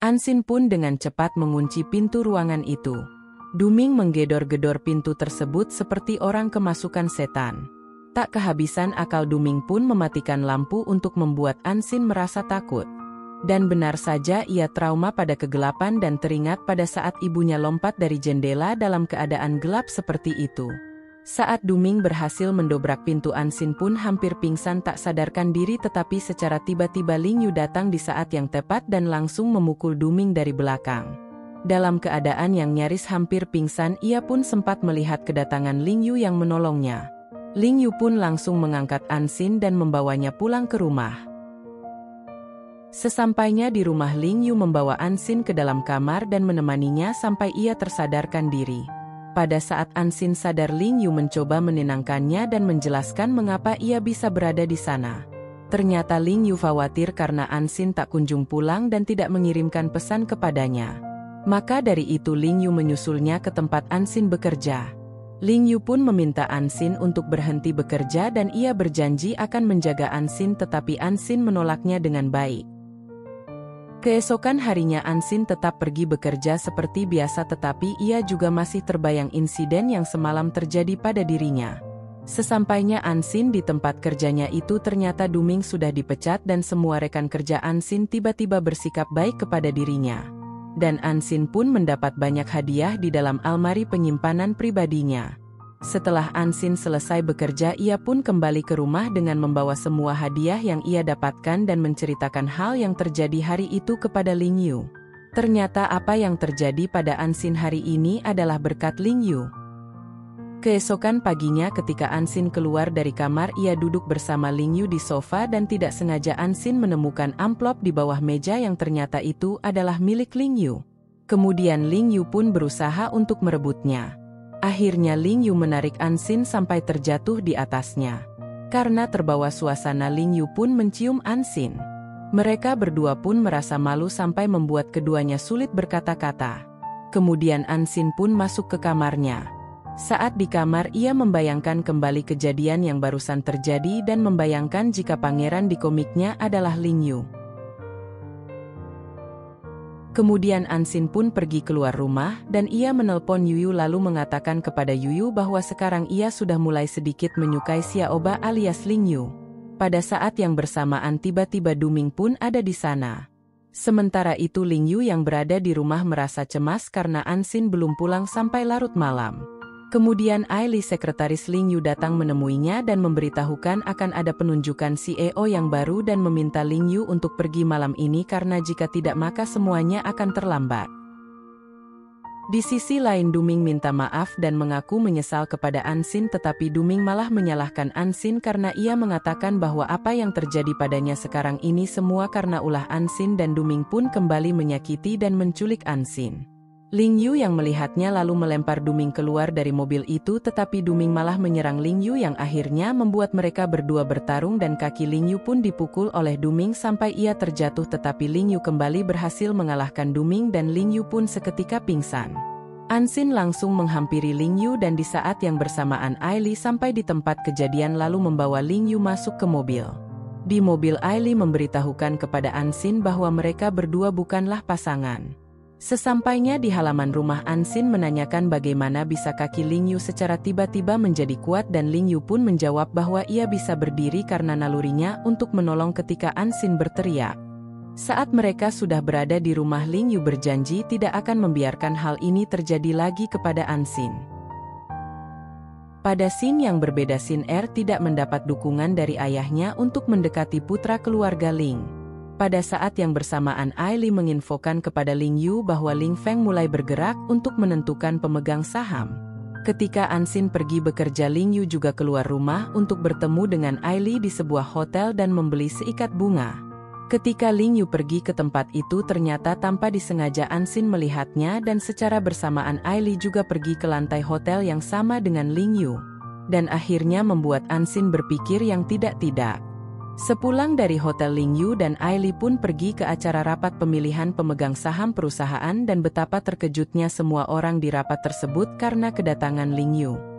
Ansin pun dengan cepat mengunci pintu ruangan itu. Duming menggedor-gedor pintu tersebut seperti orang kemasukan setan. Tak kehabisan akal Duming pun mematikan lampu untuk membuat Ansin merasa takut. Dan benar saja ia trauma pada kegelapan dan teringat pada saat ibunya lompat dari jendela dalam keadaan gelap seperti itu. Saat Duming berhasil mendobrak pintu, Ansin pun hampir pingsan tak sadarkan diri, tetapi secara tiba-tiba Ling Yu datang di saat yang tepat dan langsung memukul Duming dari belakang. Dalam keadaan yang nyaris hampir pingsan, ia pun sempat melihat kedatangan Ling Yu yang menolongnya. Ling Yu pun langsung mengangkat Ansin dan membawanya pulang ke rumah. Sesampainya di rumah, Ling Yu membawa Ansin ke dalam kamar dan menemaninya sampai ia tersadarkan diri. Pada saat Ansin sadar, Ling Yu mencoba menenangkannya dan menjelaskan mengapa ia bisa berada di sana. Ternyata Ling Yu khawatir karena Ansin tak kunjung pulang dan tidak mengirimkan pesan kepadanya. Maka dari itu Ling Yu menyusulnya ke tempat Ansin bekerja. Ling Yu pun meminta Ansin untuk berhenti bekerja dan ia berjanji akan menjaga Ansin, tetapi Ansin menolaknya dengan baik. Keesokan harinya Ansin tetap pergi bekerja seperti biasa, tetapi ia juga masih terbayang insiden yang semalam terjadi pada dirinya. Sesampainya Ansin di tempat kerjanya itu, ternyata Duming sudah dipecat dan semua rekan kerja Ansin tiba-tiba bersikap baik kepada dirinya. Dan Ansin pun mendapat banyak hadiah di dalam almari penyimpanan pribadinya. Setelah Ansin selesai bekerja, ia pun kembali ke rumah dengan membawa semua hadiah yang ia dapatkan dan menceritakan hal yang terjadi hari itu kepada Ling Yu. Ternyata apa yang terjadi pada Ansin hari ini adalah berkat Ling Yu. Keesokan paginya ketika Ansin keluar dari kamar, ia duduk bersama Ling Yu di sofa dan tidak sengaja Ansin menemukan amplop di bawah meja yang ternyata itu adalah milik Ling Yu. Kemudian Ling Yu pun berusaha untuk merebutnya. Akhirnya Ling Yu menarik Ansin sampai terjatuh di atasnya. Karena terbawa suasana, Ling Yu pun mencium Ansin. Mereka berdua pun merasa malu sampai membuat keduanya sulit berkata-kata. Kemudian Ansin pun masuk ke kamarnya. Saat di kamar, ia membayangkan kembali kejadian yang barusan terjadi dan membayangkan jika pangeran di komiknya adalah Ling Yu. Kemudian Ansin pun pergi keluar rumah dan ia menelpon Yuyu lalu mengatakan kepada Yuyu bahwa sekarang ia sudah mulai sedikit menyukai Xiaoba alias Ling Yu. Pada saat yang bersamaan tiba-tiba Duming pun ada di sana. Sementara itu Ling Yu yang berada di rumah merasa cemas karena Ansin belum pulang sampai larut malam. Kemudian Aili, sekretaris Ling Yu, datang menemuinya dan memberitahukan akan ada penunjukan CEO yang baru dan meminta Ling Yu untuk pergi malam ini karena jika tidak maka semuanya akan terlambat. Di sisi lain Duming minta maaf dan mengaku menyesal kepada Ansin, tetapi Duming malah menyalahkan Ansin karena ia mengatakan bahwa apa yang terjadi padanya sekarang ini semua karena ulah Ansin dan Duming pun kembali menyakiti dan menculik Ansin. Ling Yu yang melihatnya lalu melempar Duming keluar dari mobil itu, tetapi Duming malah menyerang Ling Yu yang akhirnya membuat mereka berdua bertarung dan kaki Ling Yu pun dipukul oleh Duming sampai ia terjatuh, tetapi Ling Yu kembali berhasil mengalahkan Duming dan Ling Yu pun seketika pingsan. Ansin langsung menghampiri Ling Yu dan di saat yang bersamaan Aili sampai di tempat kejadian lalu membawa Ling Yu masuk ke mobil. Di mobil Aili memberitahukan kepada Ansin bahwa mereka berdua bukanlah pasangan. Sesampainya di halaman rumah, Ansin menanyakan bagaimana bisa kaki Ling Yu secara tiba-tiba menjadi kuat dan Ling Yu pun menjawab bahwa ia bisa berdiri karena nalurinya untuk menolong ketika Ansin berteriak. Saat mereka sudah berada di rumah, Ling Yu berjanji tidak akan membiarkan hal ini terjadi lagi kepada Ansin. Pada scene yang berbeda, Sin Er tidak mendapat dukungan dari ayahnya untuk mendekati putra keluarga Ling. Pada saat yang bersamaan Aili menginfokan kepada Ling Yu bahwa Ling Feng mulai bergerak untuk menentukan pemegang saham. Ketika Ansin pergi bekerja, Ling Yu juga keluar rumah untuk bertemu dengan Aili di sebuah hotel dan membeli seikat bunga. Ketika Ling Yu pergi ke tempat itu ternyata tanpa disengaja Ansin melihatnya dan secara bersamaan Aili juga pergi ke lantai hotel yang sama dengan Ling Yu. Dan akhirnya membuat Ansin berpikir yang tidak-tidak. Sepulang dari hotel Ling Yu dan Aili pun pergi ke acara rapat pemilihan pemegang saham perusahaan dan betapa terkejutnya semua orang di rapat tersebut karena kedatangan Ling Yu.